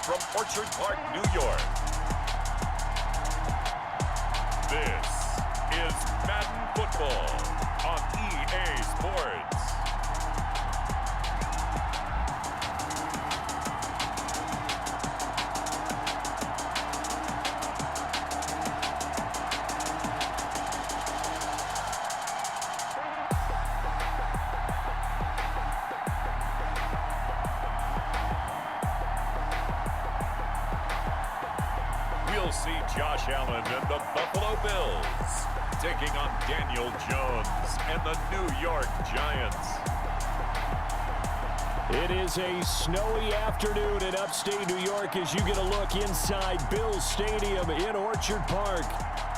from Orchard Park, New York. This is Madden Football on EA Sports. We'll see Josh Allen and the Buffalo Bills taking on Daniel Jones and the New York Giants. It is a snowy afternoon in upstate New York as you get a look inside Bills Stadium in Orchard Park.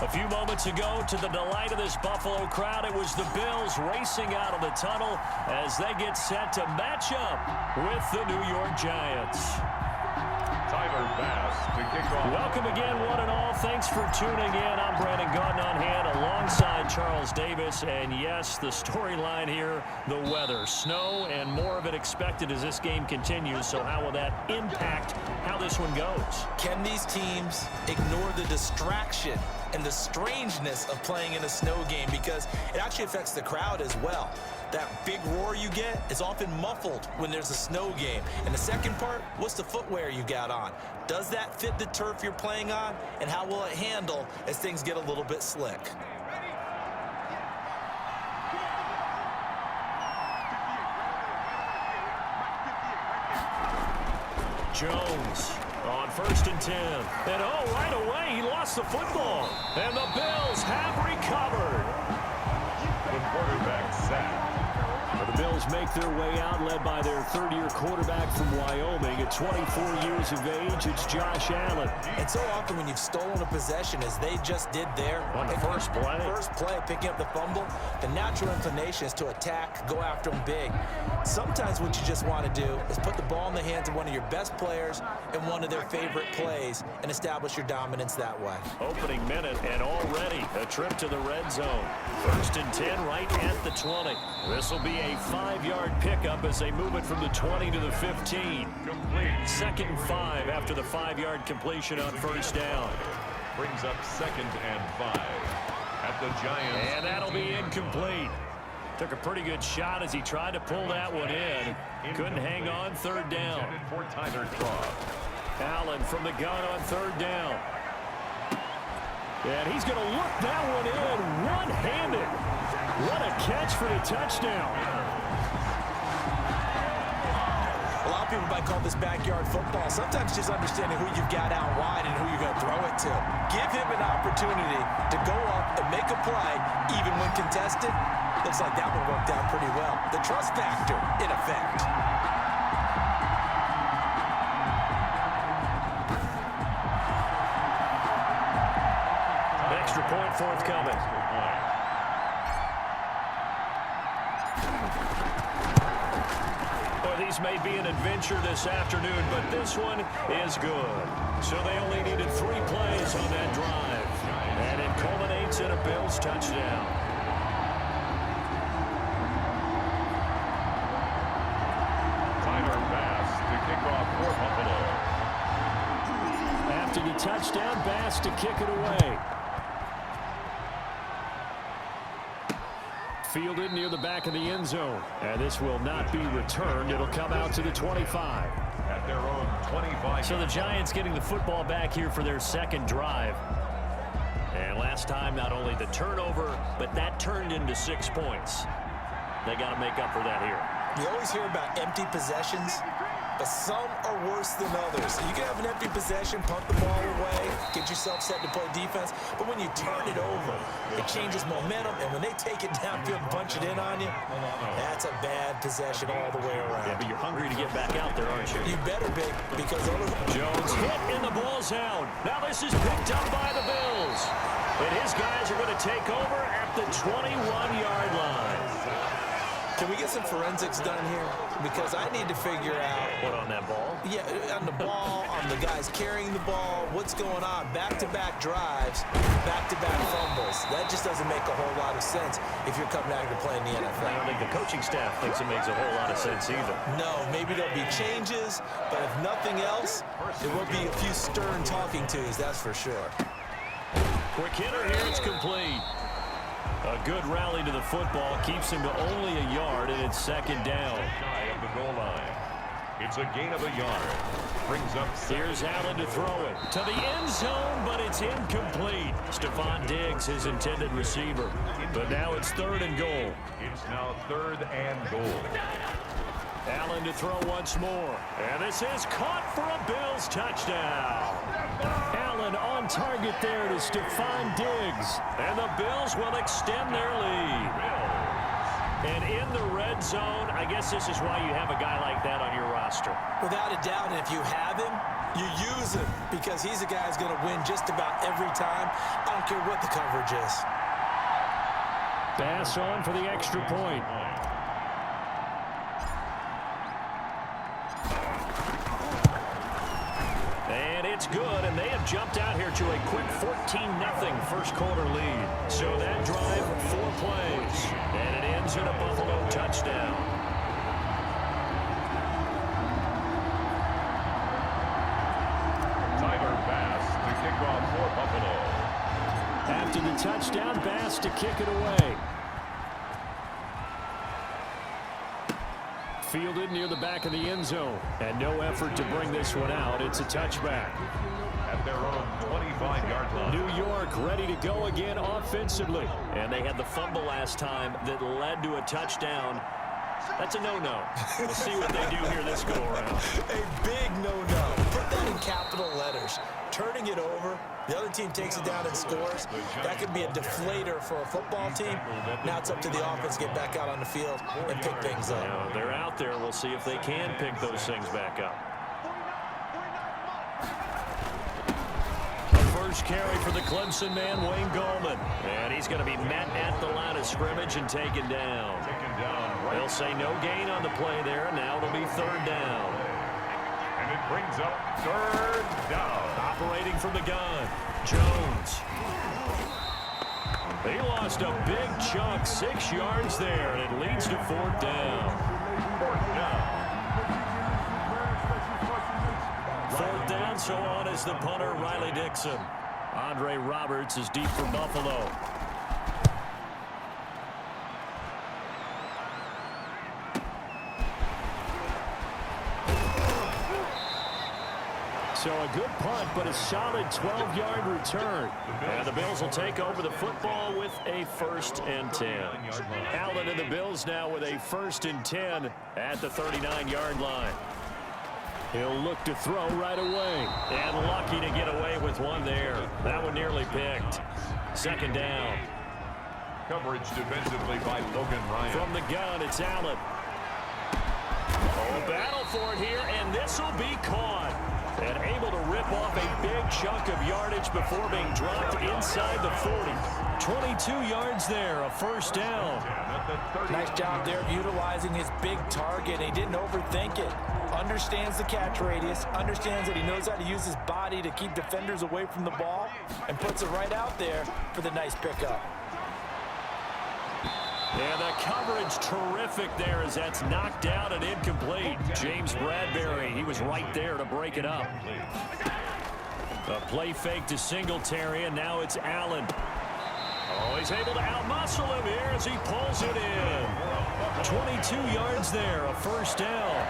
A few moments ago, to the delight of this Buffalo crowd, it was the Bills racing out of the tunnel as they get set to match up with the New York Giants. Welcome again, one and all. Thanks for tuning in. I'm Brandon Gautin on hand alongside Charles Davis. And yes, the storyline here, the weather. Snow and more of it expected as this game continues. So how will that impact how this one goes? Can these teams ignore the distraction and the strangeness of playing in a snow game? Because it actually affects the crowd as well. That big roar you get is often muffled when there's a snow game. And the second part, what's the footwear you got on? Does that fit the turf you're playing on? And how will it handle as things get a little bit slick? Jones on 1st and 10. And oh, right away, he lost the football. And the Bills have recovered. The quarterback sacked. The Bills make their way out, led by their third-year quarterback from Wyoming. At 24 years of age, it's Josh Allen. And so often when you've stolen a possession, as they just did there, on the first play, picking up the fumble, the natural inclination is to attack, go after them big. Sometimes what you just want to do is put the ball in the hands of one of your best players in one of their favorite plays and establish your dominance that way. Opening minute, and already a trip to the red zone. 1st and 10 right at the 20. This will be a 5-yard pickup as they move it from the 20 to the 15. Complete. 2nd and 5 after the 5-yard completion on 1st down. Brings up 2nd and 5 at the Giants. And that'll be incomplete. Took a pretty good shot as he tried to pull that one in. Couldn't hang on 3rd down. For Tyler Croft. Allen from the gun on 3rd down. And he's going to look that one in one-handed. What a catch for the touchdown. A lot of people might call this backyard football. Sometimes just understanding who you've got out wide and who you're going to throw it to. Give him an opportunity to go up and make a play, even when contested. Looks like that one worked out pretty well. The trust factor in effect. Extra point forthcoming. Well, these may be an adventure this afternoon, but this one is good. So they only needed 3 plays on that drive. And it culminates in a Bills touchdown. Tyler Bass to kick off for Buffalo. After the touchdown, Bass to kick it away. Fielded near the back of the end zone. And this will not be returned. It'll come out to the 25. At their own 25. So the Giants getting the football back here for their 2nd drive. And last time, not only the turnover, but that turned into 6 points. They got to make up for that here. You always hear about empty possessions, but some are worse than others. You can have an empty possession, pump the ball away, get yourself set to play defense, but when you turn it over, it changes momentum, and when they take it downfield and punch it in on you, that's a bad possession all the way around. Yeah, but you're hungry to get back out there, aren't you? You better be, because Jones hit and the ball's out. Now this is picked up by the Bills. And his guys are going to take over at the 21-yard line. Can we get some forensics done here? Because I need to figure out. What on that ball? Yeah, on the ball, on the guys carrying the ball, what's going on? Back-to-back drives, back-to-back fumbles. That just doesn't make a whole lot of sense if you're coming out here to play in the NFL. I don't think the coaching staff thinks it makes a whole lot of sense either. No, maybe there'll be changes, but if nothing else, there will be a few stern talking tos, that's for sure. Quick hitter here, it's complete. A good rally to the football keeps him to only a yard, and it's second down. Shy of the goal line. It's a gain of a yard. Brings up. Here's Allen to throw it to the end zone, but it's incomplete. Stephon Diggs, his intended receiver. But now it's 3rd and goal. It's now 3rd and goal. Allen to throw once more. And this is caught for a Bills touchdown. Allen on target there to Stephon Diggs. And the Bills will extend their lead. And in the red zone, I guess this is why you have a guy like that on your roster. Without a doubt, and if you have him, you use him because he's a guy who's going to win just about every time. I don't care what the coverage is. Pass on for the extra point. And it's good, and they have jumped out here to a quick 14-0 first quarter lead. So that drive, 4 plays, and it ends in a Buffalo touchdown. Tyler Bass to kick off for Buffalo. After the touchdown, Bass to kick it away. Fielded near the back of the end zone. And no effort to bring this one out. It's a touchback. At their own 25-yard line. New York ready to go again offensively. And they had the fumble last time that led to a touchdown. That's a no-no. We'll see what they do here this go-around. A big no-no. Put that in capital letters. Turning it over, the other team takes it down and scores. That could be a deflator for a football team. Now it's up to the offense to get back out on the field and pick things up. Now, they're out there. We'll see if they can pick those things back up. First carry for the Clemson man, Wayne Gallman. And he's going to be met at the line of scrimmage and taken down. They'll say no gain on the play there. Now it'll be 3rd down. And it brings up 3rd down. Operating from the gun, Jones. He lost a big chunk, 6 yards there, and it leads to 4th down. 4th down. 4th down, so on is the punter, Riley Dixon. Andre Roberts is deep for Buffalo. So a good punt, but a solid 12-yard return. And the Bills will take over the football with a 1st and 10. Allen and the Bills now with a 1st and 10 at the 39-yard line. He'll look to throw right away. And lucky to get away with one there. That one nearly picked. 2nd down. Coverage defensively by Logan Ryan. From the gun, it's Allen. Oh, battle for it here, and this will be caught. And able to rip off a big chunk of yardage before being dropped inside the 40. 22 yards there, a 1st down. Nice job there of utilizing his big target. He didn't overthink it. Understands the catch radius, understands that he knows how to use his body to keep defenders away from the ball, and puts it right out there for the nice pickup. Yeah, the coverage terrific there as that's knocked out and incomplete. James Bradbury, he was right there to break it up. A play fake to Singletary, and now it's Allen. Oh, he's able to outmuscle him here as he pulls it in. 22 yards there, a 1st down.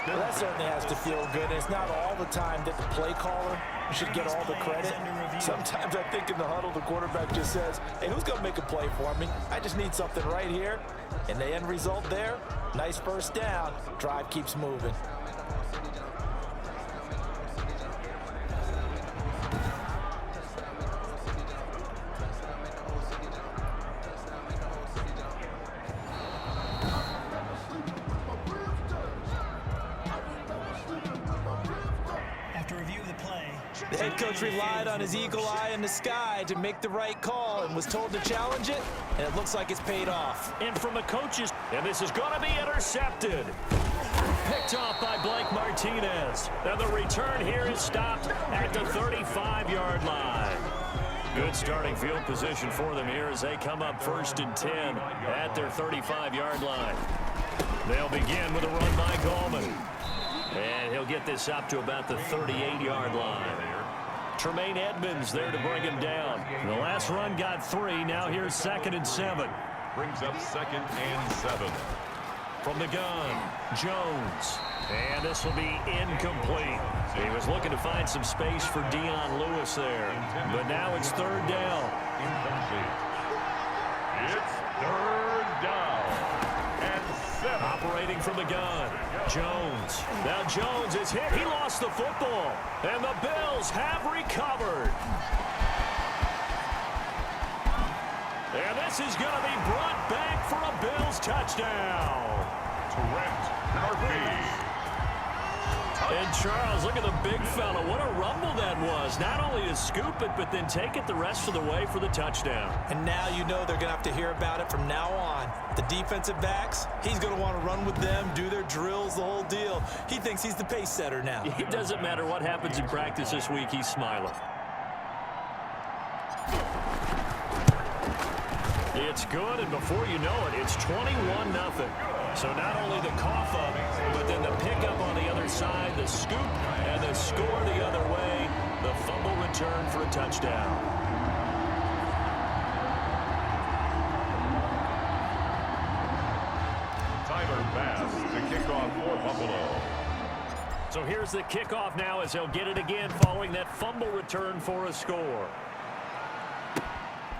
Well, that certainly has to feel good. It's not all the time that the play caller should get all the credit. Sometimes I think in the huddle, the quarterback just says, hey, who's going to make a play for me? I just need something right here. And the end result there, nice 1st down. Drive keeps moving. The head coach relied on his eagle eye in the sky to make the right call and was told to challenge it, and it looks like it's paid off. And from a coach's And this is going to be intercepted. Picked off by Blake Martinez. Now the return here is stopped at the 35-yard line. Good starting field position for them here as they come up 1st and 10 at their 35-yard line. They'll begin with a run by Gallman. And he'll get this up to about the 38-yard line. Tremaine Edmonds there to bring him down. The last run got 3. Now here's 2nd and 7. Brings up 2nd and 7. From the gun, Jones. And this will be incomplete. He was looking to find some space for Dion Lewis there. But now it's 3rd down. Incomplete. It's 3rd down. And 7. Operating from the gun, Jones. Now Jones is hit. He lost the football. And the Bills have recovered. And this is going to be brought back for a Bills touchdown. Trent Murphy. And Charles, look at the big fella. What a rumble that was. Not only to scoop it, but then take it the rest of the way for the touchdown. And now you know they're going to have to hear about it from now on. The defensive backs, he's going to want to run with them, do their drills, the whole deal. He thinks he's the pace setter now. It doesn't matter what happens in practice this week. He's smiling. It's good, and before you know it, it's 21-0. So not only the cough up, but then the pickup on the other side, the scoop, and the score the other way, the fumble return for a touchdown. Tyler Bass to kick off for Buffalo. So here's the kickoff now as they'll get it again following that fumble return for a score.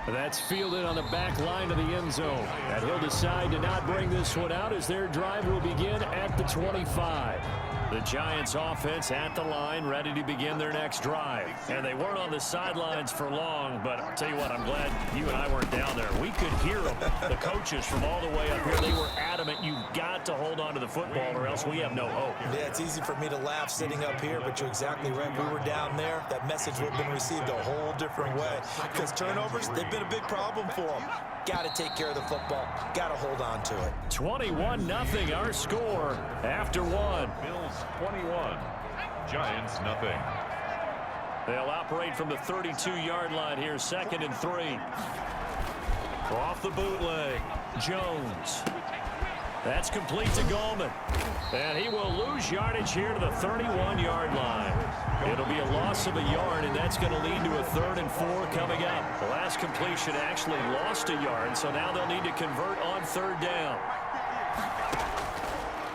That's fielded on the back line of the end zone. And he'll decide to not bring this one out as their drive will begin at the 25. The Giants offense at the line, ready to begin their next drive. And they weren't on the sidelines for long, but I'll tell you what, I'm glad you and I weren't down there. We could hear them, the coaches from all the way up here. They were adamant, you've got to hold on to the football or else we have no hope. Yeah, it's easy for me to laugh sitting up here, but you're exactly right. We were down there. That message would have been received a whole different way. Because turnovers, they've been a big problem for them. Got to take care of the football. Got to hold on to it. 21-0 our score after one. Bills 21, Giants nothing. They'll operate from the 32-yard line here, 2nd and 3. Off the bootleg, Jones. That's complete to Gallman. And he will lose yardage here to the 31-yard line. It'll be a loss of a yard, and that's going to lead to a 3rd and 4 coming up. The last completion actually lost a yard, so now they'll need to convert on 3rd down.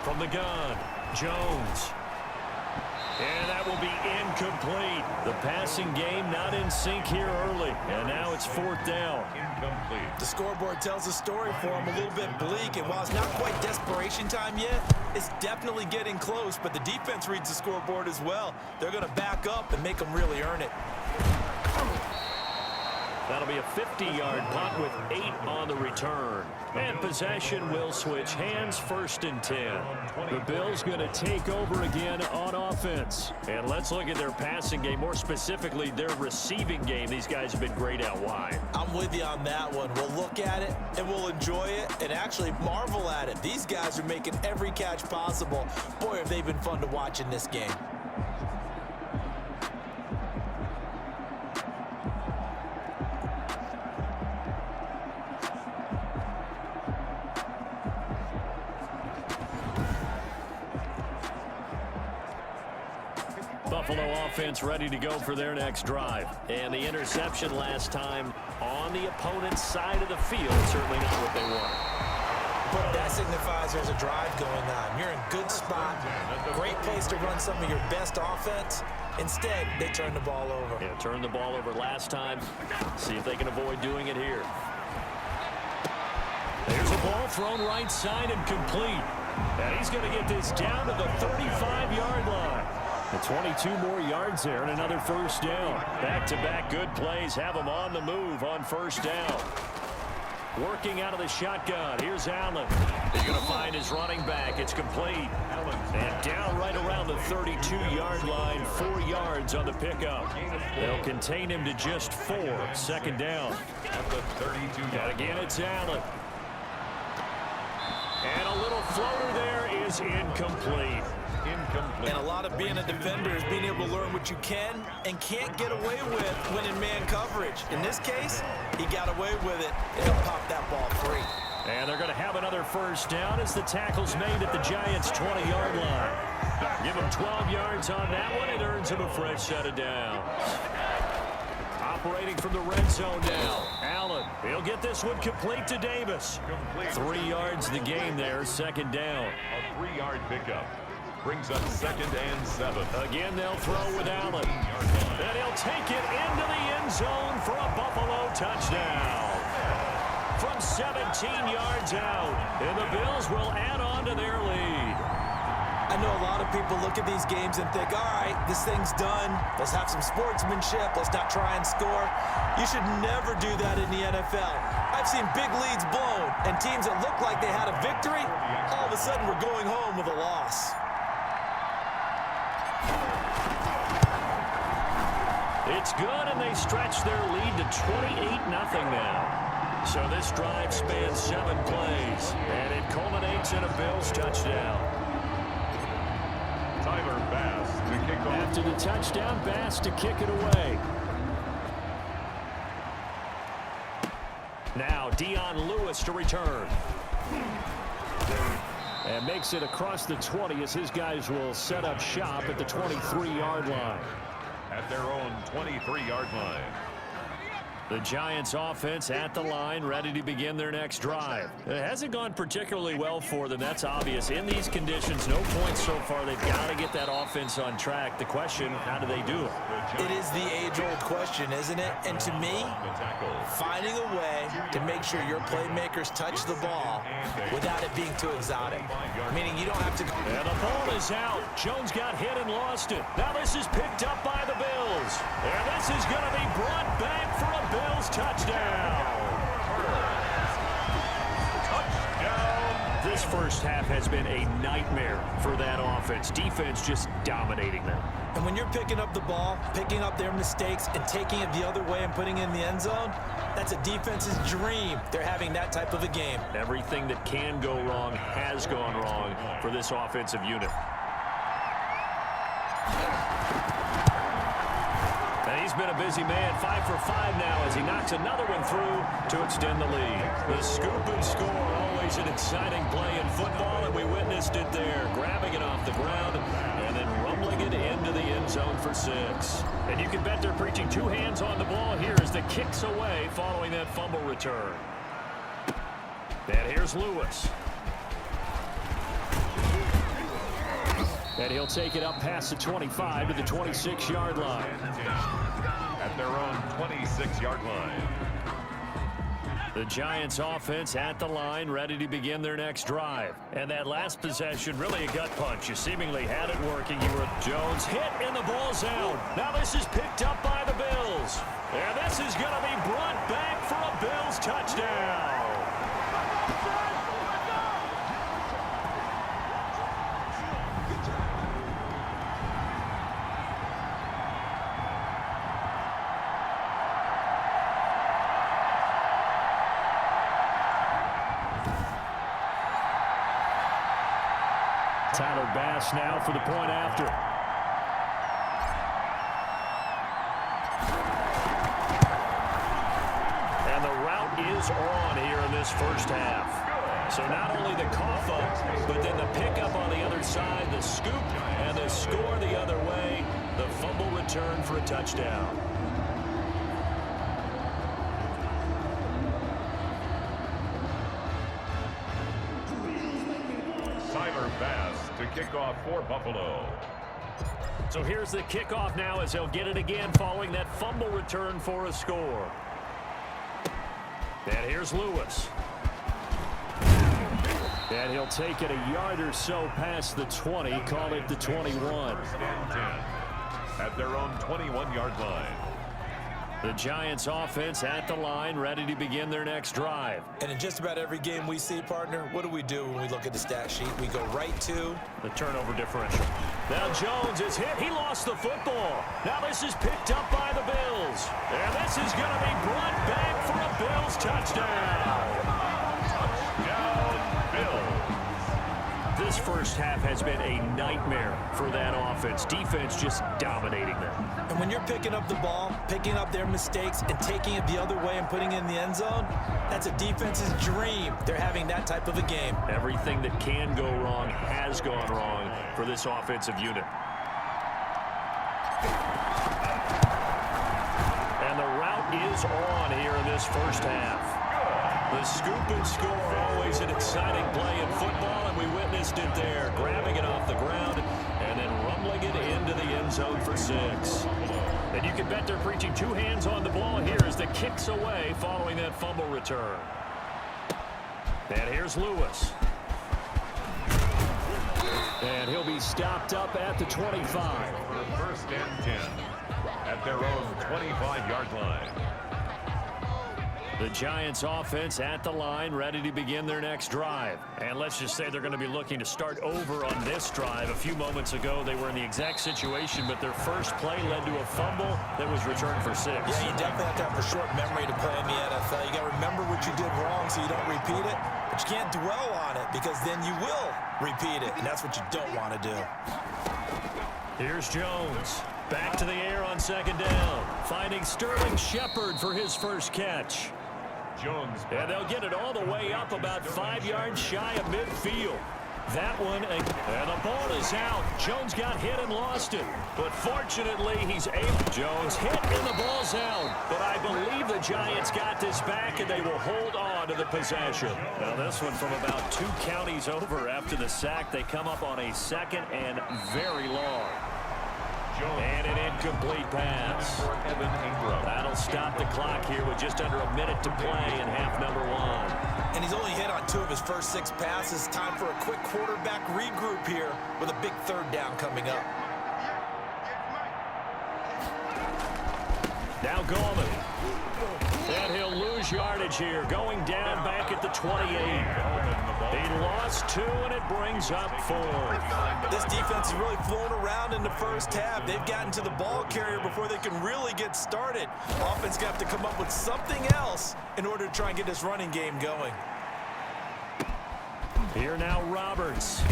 From the gun, Jones. And that will be incomplete. The passing game not in sync here early. And now it's 4th down. Incomplete. The scoreboard tells a story for him, a little bit bleak. And while it's not quite desperation time yet, it's definitely getting close. But the defense reads the scoreboard as well. They're going to back up and make them really earn it. That'll be a 50-yard punt with 8 on the return. And possession will switch hands, 1st and 10. The Bills going to take over again on offense. And let's look at their passing game, more specifically their receiving game. These guys have been great out wide. I'm with you on that one. We'll look at it, and we'll enjoy it, and actually marvel at it. These guys are making every catch possible. Boy, have they been fun to watch in this game. Buffalo offense ready to go for their next drive. And the interception last time on the opponent's side of the field. Certainly not what they want. But that signifies there's a drive going on. You're in good spot. Great place to run some of your best offense. Instead, they turn the ball over. Yeah, turned the ball over last time. See if they can avoid doing it here. There's a ball thrown right side and complete. And he's going to get this down to the 35-yard line. The 22 more yards there and another 1st down. Back-to-back good plays have him on the move on 1st down. Working out of the shotgun. Here's Allen. He's going to find his running back. It's complete. And down right around the 32-yard line. 4 yards on the pickup. They'll contain him to just 4. 2nd down. At the 32. And again, it's Allen. And a little floater there is incomplete. And a lot of being a defender is being able to learn what you can and can't get away with when in man coverage. In this case, he got away with it, and he'll pop that ball free. And they're going to have another first down as the tackle's made at the Giants' 20-yard line. Give him 12 yards on that one. It earns him a fresh set of downs. Operating from the red zone now. Allen, he'll get this one complete to Davis. 3 yards the game there, second down. A 3-yard pickup. Brings up 2nd and 7. Again, they'll throw with Allen. And he'll take it into the end zone for a Buffalo touchdown. From 17 yards out, and the Bills will add on to their lead. I know a lot of people look at these games and think, all right, this thing's done. Let's have some sportsmanship. Let's not try and score. You should never do that in the NFL. I've seen big leads blown, and teams that look like they had a victory, all of a sudden we're going home with a loss. It's good, and they stretch their lead to 28-0 now. So this drive spans 7 plays, and it culminates in a Bills touchdown. Tyler Bass to kick off. After the touchdown, Bass to kick it away. Now Dion Lewis to return. And makes it across the 20 as his guys will set up shop at the 23-yard line. At their own 23-yard line. The Giants offense at the line, ready to begin their next drive. It hasn't gone particularly well for them, that's obvious. In these conditions, no points so far. They've got to get that offense on track. The question, how do they do it? It is the age-old question, isn't it? And to me, finding a way to make sure your playmakers touch the ball without it being too exotic. Meaning you don't have to... And the ball is out. Jones got hit and lost it. Now this is picked up by the Bills. And this is going to be brought back for a Bills touchdown. This first half has been a nightmare for that offense. Defense just dominating them. And when you're picking up the ball, picking up their mistakes, and taking it the other way and putting it in the end zone, that's a defense's dream. They're having that type of a game. Everything that can go wrong has gone wrong for this offensive unit. And he's been a busy man, 5 for 5 now as he knocks another one through to extend the lead. The scoop and score, always an exciting play in football, and we witnessed it there, grabbing it off the ground and then rumbling it into the end zone for 6. And you can bet they're preaching 2 hands on the ball here as the kick's away following that fumble return. And here's Lewis. And he'll take it up past the 25 to the 26-yard line. At their own 26-yard line. The Giants offense at the line, ready to begin their next drive. And that last possession, really a gut punch. You seemingly had it working. You were Jones hit and the ball's out. Now this is picked up by the Bills. And this is going to be brought back for a Bills touchdown. Tyler Bass now for the point after. And the route is on here in this first half. So not only the cough up, but then the pickup on the other side, the scoop, and the score the other way, the fumble return for a touchdown. Tyler Bass to kick off for Buffalo. So here's the kickoff now as they'll get it again following that fumble return for a score. And here's Lewis. And he'll take it a yard or so past the 20, call it the 21. At their own 21-yard line. The Giants offense at the line, ready to begin their next drive. And in just about every game we see, partner, what do we do when we look at the stat sheet? We go right to the turnover differential. Now Jones is hit. He lost the football. Now this is picked up by the Bills. And this is going to be brought back for a Bills touchdown. Touchdown, Bills. this first half has been a nightmare for that offense. Defense just dominating them. And when you're picking up the ball, picking up their mistakes, and taking it the other way and putting it in the end zone, that's a defense's dream. They're having that type of a game. Everything that can go wrong has gone wrong for this offensive unit. And the route is on here in this first half. The scoop and score, always an exciting play in football, and we witnessed it there, grabbing it off the ground and then rumbling it into the end zone for 6. And you can bet they're preaching 2 hands on the ball here as the kick's away following that fumble return. And here's Lewis. And he'll be stopped up at the 25. First and 10 at their own 25-yard line. The Giants offense at the line, ready to begin their next drive. And let's just say they're going to be looking to start over on this drive. A few moments ago, they were in the exact situation, but their first play led to a fumble that was returned for 6. Yeah, you definitely have to have a short memory to play in the NFL. You got to remember what you did wrong so you don't repeat it, but you can't dwell on it because then you will repeat it, and that's what you don't want to do. Here's Jones. Back to the air on second down, finding Sterling Shepard for his first catch. Jones. And they'll get it all the way up about 5 yards shy of midfield. That one, and the ball is out. Jones got hit and lost it. But fortunately, he's able. Jones hit and the ball's out. But I believe the Giants got this back, and they will hold on to the possession. Now this one from about 2 counties over after the sack. They come up on a second and very long. And an incomplete pass. That'll stop the clock here with just under a minute to play in half number 1. And he's only hit on 2 of his first 6 passes. Time for a quick quarterback regroup here with a big 3rd down coming up. Now Gallman. And he'll lose yardage here, going down back at the 28. He lost 2, and it brings up 4. This defense is really flown around in the first half. They've gotten to the ball carrier before they can really get started. Offense got to come up with something else in order to try and get this running game going. Here now Roberts.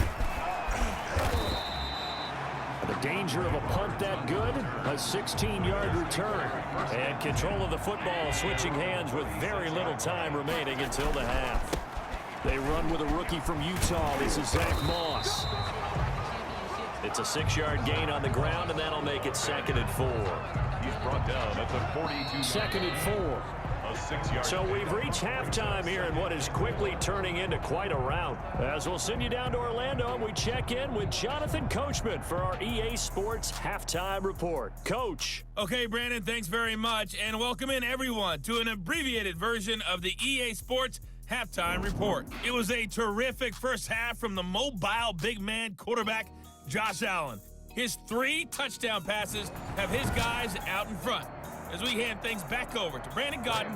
The danger of a punt that good, a 16-yard return. And control of the football switching hands with very little time remaining until the half. They run with a rookie from Utah. This is Zach Moss. It's a 6-yard gain on the ground, and that'll make it 2nd and 4. He's brought down at the 42. 2nd and 4. So we've reached halftime here in what is quickly turning into quite a rout. As we'll send you down to Orlando, and we check in with Jonathan Coachman for our EA Sports Halftime Report. Coach. Okay, Brandon, thanks very much, and welcome in everyone to an abbreviated version of the EA Sports Halftime Report. It was a terrific first half from the mobile big man quarterback, Josh Allen. His 3 touchdown passes have his guys out in front. As we hand things back over to Brandon Godden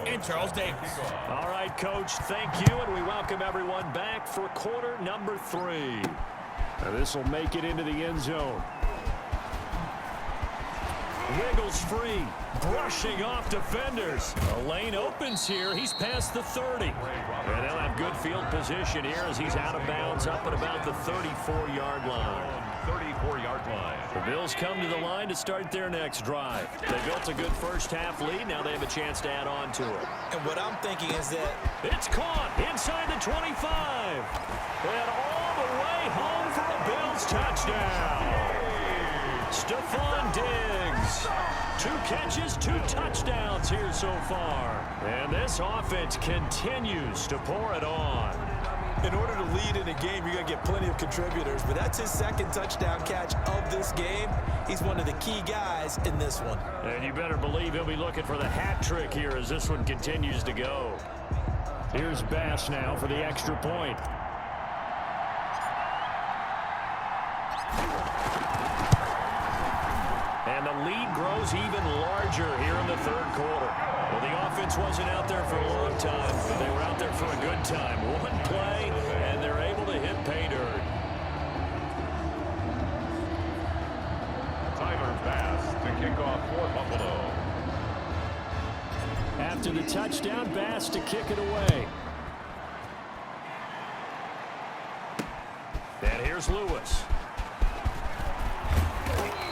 and Charles Davis. All right, Coach, thank you, and we welcome everyone back for quarter number 3. This will make it into the end zone. Wiggles free, brushing off defenders. A lane opens here. He's past the 30. And they'll have good field position here as he's out of bounds up at about the 34-yard line. 34-yard line. The Bills come to the line to start their next drive. They built a good first-half lead. Now they have a chance to add on to it. And what I'm thinking is that it's caught inside the 25. And all the way home for a Bills touchdown. Stephon Diggs. 2 catches, 2 touchdowns here so far. And this offense continues to pour it on. in order to lead in a game, you're going to get plenty of contributors. But that's his second touchdown catch of this game. He's one of the key guys in this one. And you better believe he'll be looking for the hat trick here as this one continues to go. Here's Bass now for the extra point. And the lead grows even larger here in the third quarter. Well, the offense wasn't out there for a long time, but they were out there for a good time. One play, and they're able to hit pay dirt. Tyler Bass to kick off for Buffalo. After the touchdown, Bass to kick it away. And here's Lewis.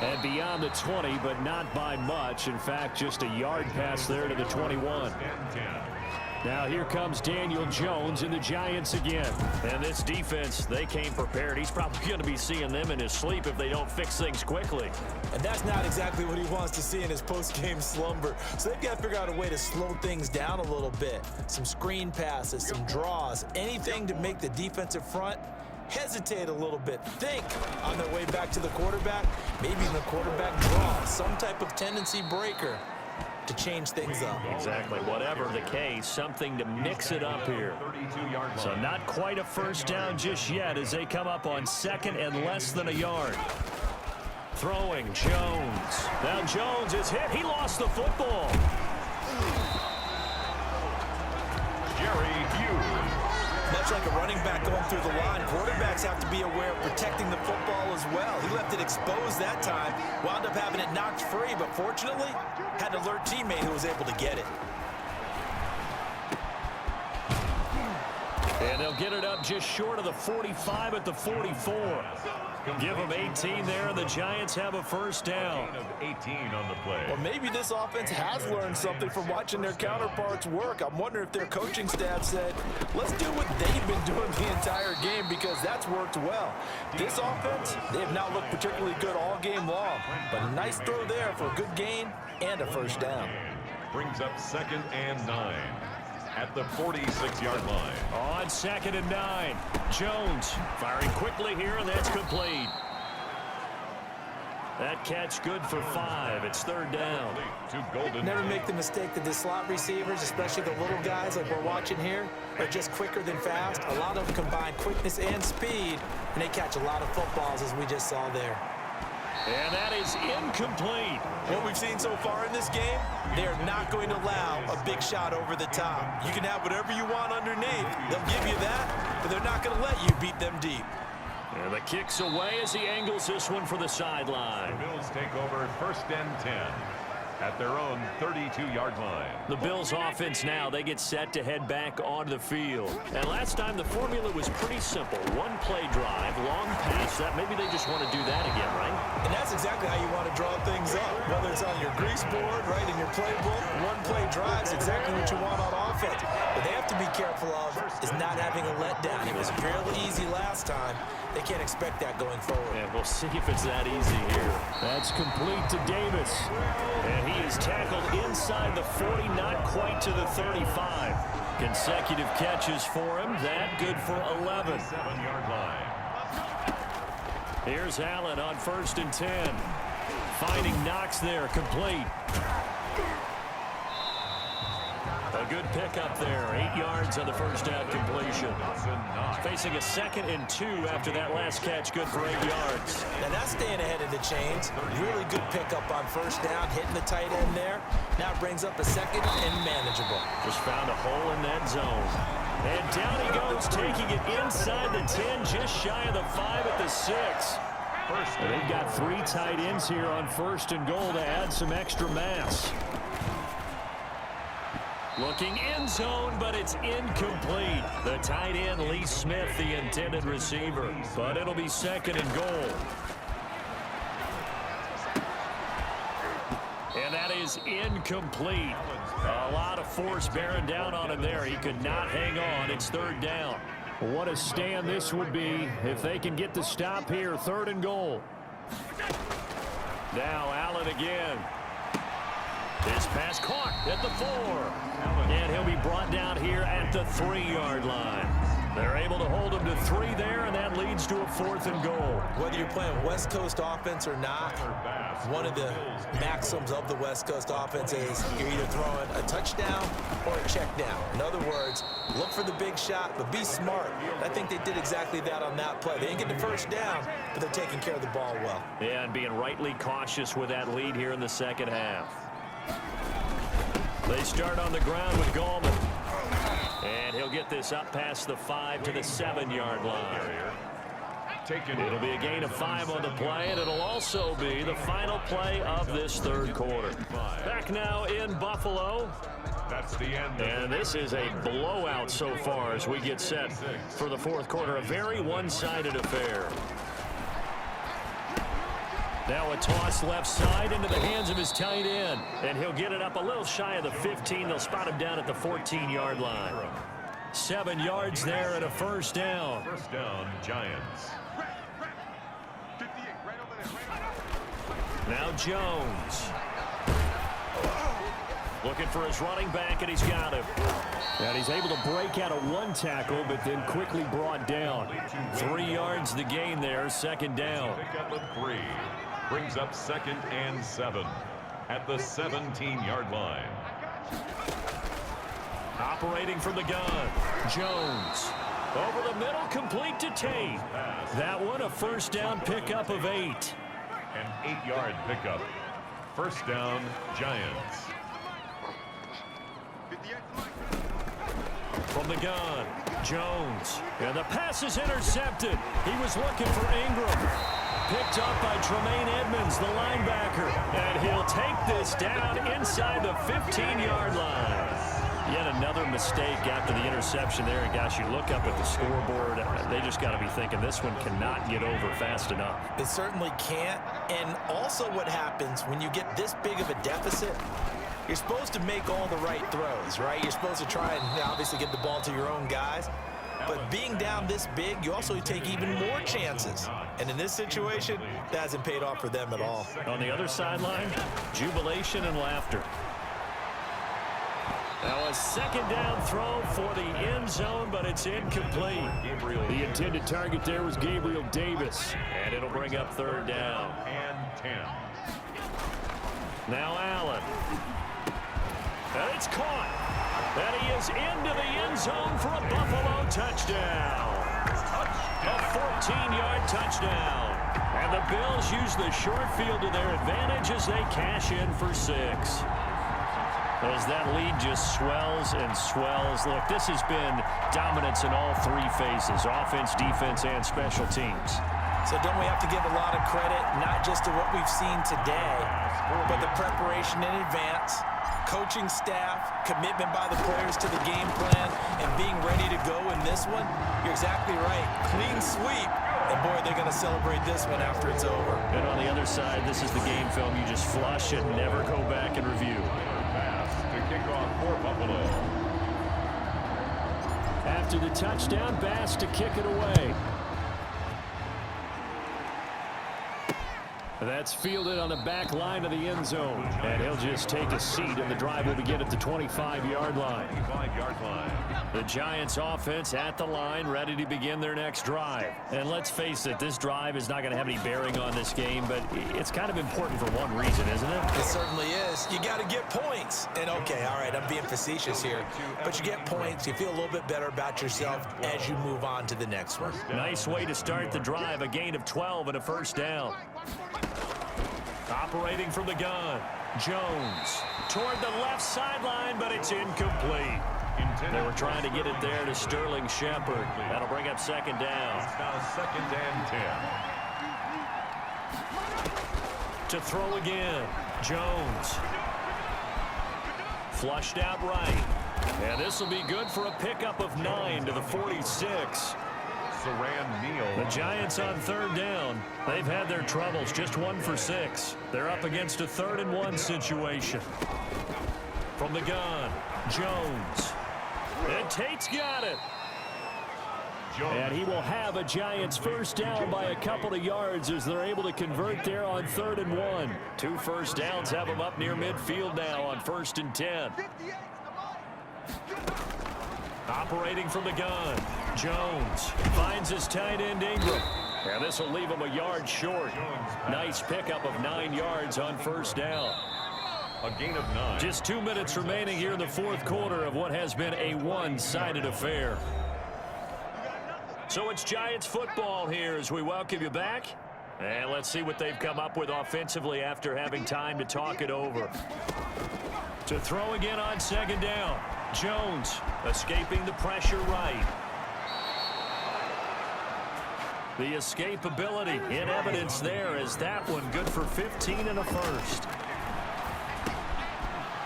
And beyond the 20, but not by much. In fact, just a yard pass there to the 21. Now here comes Daniel Jones and the Giants again. And this defense, they came prepared. He's probably going to be seeing them in his sleep if they don't fix things quickly. And that's not exactly what he wants to see in his post-game slumber. So they've got to figure out a way to slow things down a little bit. Some screen passes, some draws, anything to make the defensive front hesitate a little bit. Think on their way back to the quarterback, maybe even a quarterback draw, some type of tendency breaker to change things up. Exactly. Whatever the case, something to mix it up here. So not quite a first down just yet as they come up on second and less than a yard. Throwing Jones. Now Jones is hit. He lost the football. Jerry Hughes. Much like a running back going through the line, quarterbacks have to be aware of protecting the football as well. He left it exposed that time, wound up having it knocked free, but fortunately, had an alert teammate who was able to get it. And they'll get it up just short of the 45 at the 44. Give them 18 there, and the Giants have a first down. 18 on the play. Or maybe this offense has learned something from watching their counterparts work. I'm wondering if their coaching staff said, let's do what they've been doing the entire game because that's worked well. This offense, they have not looked particularly good all game long, but a nice throw there for a good gain and a first down. Brings up 2nd and 9 at the 46-yard line. On 2nd and 9. Jones firing quickly here, and that's complete. That catch good for 5. It's 3rd down. To Golden. Never make the mistake that the slot receivers, especially the little guys like we're watching here, are just quicker than fast. A lot of them combine quickness and speed, and they catch a lot of footballs as we just saw there. And that is incomplete. What we've seen so far in this game, they are not going to allow a big shot over the top. You can have whatever you want underneath. They'll give you that, but they're not going to let you beat them deep. And the kick's away as he angles this one for the sideline. The Bills take over 1st and 10 at their own 32-yard line. The Bills offense now, they get set to head back onto the field. And last time the formula was pretty simple. One play drive, long pass. That maybe they just want to do that again, right? And that's exactly how you want to draw things up. Whether it's on your grease board, right, in your playbook, one play drives exactly what you want on offense. What they have to be careful of is not having a letdown. It was fairly easy last time. They can't expect that going forward. And we'll see if it's that easy here. That's complete to Davis. And he is tackled inside the 40, not quite to the 35. Consecutive catches for him. That good for 11. 7-yard line. Here's Allen on 1st and 10. Finding Knox there, complete. A good pickup there, 8 yards on the first down completion. Facing a 2nd and 2 after that last catch, good for 8 yards. Now that's staying ahead of the chains. Really good pickup on first down, hitting the tight end there. Now brings up a 2nd and manageable. Just found a hole in that zone. And down he goes, taking it inside the 10, just shy of the 5 at the 6. And they've got 3 tight ends here on 1st and goal to add some extra mass. Looking end zone, but it's incomplete. The tight end, Lee Smith, the intended receiver. But it'll be 2nd and goal. And that is incomplete. A lot of force bearing down on him there. He could not hang on. It's 3rd down. What a stand this would be if they can get the stop here. 3rd and goal. Now Allen again. His pass caught at the 4. And he'll be brought down here at the 3-yard line. They're able to hold him to 3 there, and that leads to a 4th and goal. Whether you're playing West Coast offense or not, one of the maxims of the West Coast offense is you're either throwing a touchdown or a check down. In other words, look for the big shot, but be smart. I think they did exactly that on that play. They didn't get the first down, but they're taking care of the ball well. Yeah, and being rightly cautious with that lead here in the second half. They start on the ground with Gallman. And he'll get this up past the 5 to the 7-yard line. It'll be a gain of 5 on the play, and it'll also be the final play of this 3rd quarter. Back now in Buffalo. That's the end. And this is a blowout so far as we get set for the fourth quarter. A very one-sided affair. Now a toss left side into the hands of his tight end. And he'll get it up a little shy of the 15. They'll spot him down at the 14-yard line. 7 yards there and a first down. First down, Giants. Now Jones. Looking for his running back, and he's got him. And he's able to break out of one tackle, but then quickly brought down. 3 yards the gain there, second down. Pick up a 3. Brings up 2nd and 7 at the 17-yard line. Operating from the gun, Jones. Over the middle, complete to Tate. That one, a first down pickup of 8. An 8-yard pickup. First down, Giants. From the gun, Jones. And the pass is intercepted. He was looking for Ingram. Picked up by Tremaine Edmonds, the linebacker. And he'll take this down inside the 15-yard line. Yet another mistake after the interception there. And gosh, you look up at the scoreboard, they just got to be thinking this one cannot get over fast enough. It certainly can't. And also what happens when you get this big of a deficit, you're supposed to make all the right throws, right? You're supposed to try and obviously get the ball to your own guys. But being down this big, you also take even more chances. And in this situation, that hasn't paid off for them at all. On the other sideline, jubilation and laughter. Now a second down throw for the end zone, but it's incomplete. The intended target there was Gabriel Davis. And it'll bring up third down. And 10. Now Allen. And it's caught. And he is into the end zone for a Buffalo touchdown. A 14-yard touchdown. And the Bills use the short field to their advantage as they cash in for 6. As that lead just swells and swells. Look, this has been dominance in all 3 phases, offense, defense, and special teams. So don't we have to give a lot of credit, not just to what we've seen today, but the preparation in advance, coaching staff, commitment by the players to the game plan, and being ready to go in this one? You're exactly right. Clean sweep. And boy, they're going to celebrate this one after it's over. And on the other side, this is the game film you just flush and never go back and review. Pass to kick off for Buffalo. After the touchdown, Bass to kick it away. That's fielded on the back line of the end zone. And he'll just take a seat, and the drive will begin at the 25-yard line. 25-yard line. The Giants offense at the line, ready to begin their next drive. And let's face it, this drive is not going to have any bearing on this game, but it's kind of important for one reason, isn't it? It certainly is. You got to get points. And okay, all right, I'm being facetious here, but you get points, you feel a little bit better about yourself as you move on to the next one. Nice way to start the drive, a gain of 12 and a first down. Operating from the gun, Jones toward the left sideline, but it's incomplete. They were trying to get it there to Sterling Shepard. That'll bring up second down. It's now 2nd and 10. To throw again, Jones. Flushed out right. And this will be good for a pickup of 9 to the 46. Saran Neal. The Giants on third down. They've had their troubles, just 1 for 6. They're up against a 3rd and 1 situation. From the gun, Jones. And Tate's got it. And he will have a Giants first down by a couple of yards as they're able to convert there on 3rd and 1. 2 first downs have them up near midfield now on 1st and 10. Operating from the gun, Jones finds his tight end Ingram. And this will leave him a yard short. Nice pickup of 9 yards on first down. A gain of 9. Just 2 minutes remaining here in the fourth quarter of what has been a one-sided affair. So it's Giants football here as we welcome you back. And let's see what they've come up with offensively after having time to talk it over. To throw again on second down. Jones escaping the pressure right. The escapability in evidence there is that one good for 15 and a first.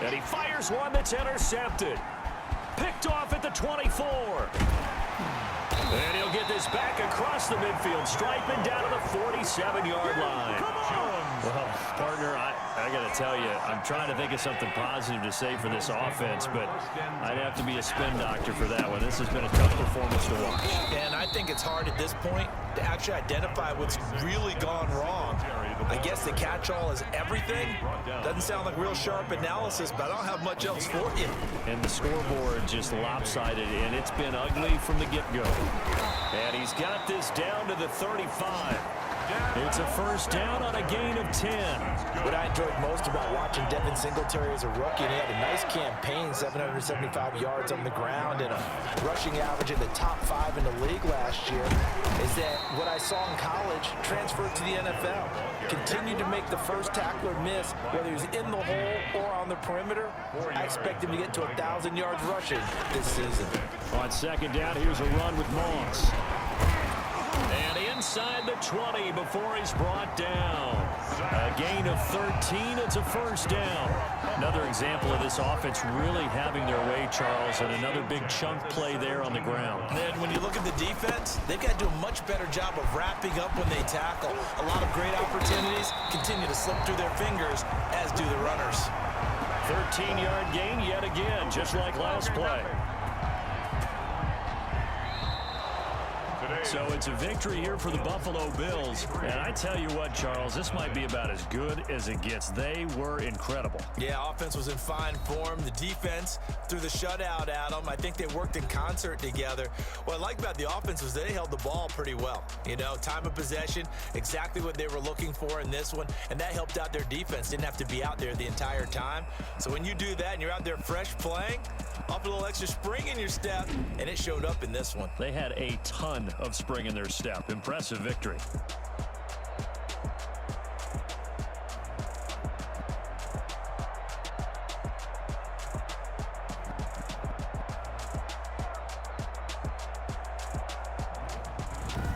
And he fires one that's intercepted. Picked off at the 24. And he'll get this back across the midfield stripe and down to the 47-yard line. Well, partner, I got to tell you, I'm trying to think of something positive to say for this offense, but I'd have to be a spin doctor for that one. This has been a tough performance to watch. And I think it's hard at this point to actually identify what's really gone wrong. I guess the catch-all is everything. Doesn't sound like real sharp analysis, but I don't have much else for you. And the scoreboard just lopsided, and it's been ugly from the get-go. And he's got this down to the 35. It's a first down on a gain of 10. What I enjoyed most about watching Devin Singletary as a rookie, and he had a nice campaign, 775 yards on the ground and a rushing average in the top 5 in the league last year, is that what I saw in college transferred to the NFL. Continued to make the first tackler miss, whether he was in the hole or on the perimeter. I expect him to get to 1,000 yards rushing this season. On second down, here's a run with Moss. And inside the 20 before he's brought down. A gain of 13. It's a first down. Another example of this offense really having their way, Charles, and another big chunk play there on the ground. And then when you look at the defense, they've got to do a much better job of wrapping up when they tackle. A lot of great opportunities continue to slip through their fingers, as do the runners. 13-yard gain yet again, just like last play. So it's a victory here for the Buffalo Bills. And I tell you what, Charles, this might be about as good as it gets. They were incredible. Yeah, offense was in fine form. The defense threw the shutout at them. I think they worked in concert together. What I like about the offense was they held the ball pretty well. You know, time of possession, exactly what they were looking for in this one. And that helped out their defense. Didn't have to be out there the entire time. So when you do that and you're out there fresh playing, up a little extra spring in your step, and it showed up in this one. They had a ton of spring in their step. Impressive victory.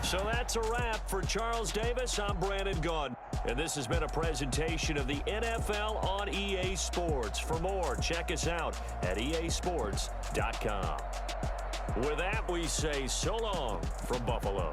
So that's a wrap for Charles Davis. I'm Brandon Gaudin. And this has been a presentation of the NFL on EA Sports. For more, check us out at easports.com. With that, we say so long from Buffalo.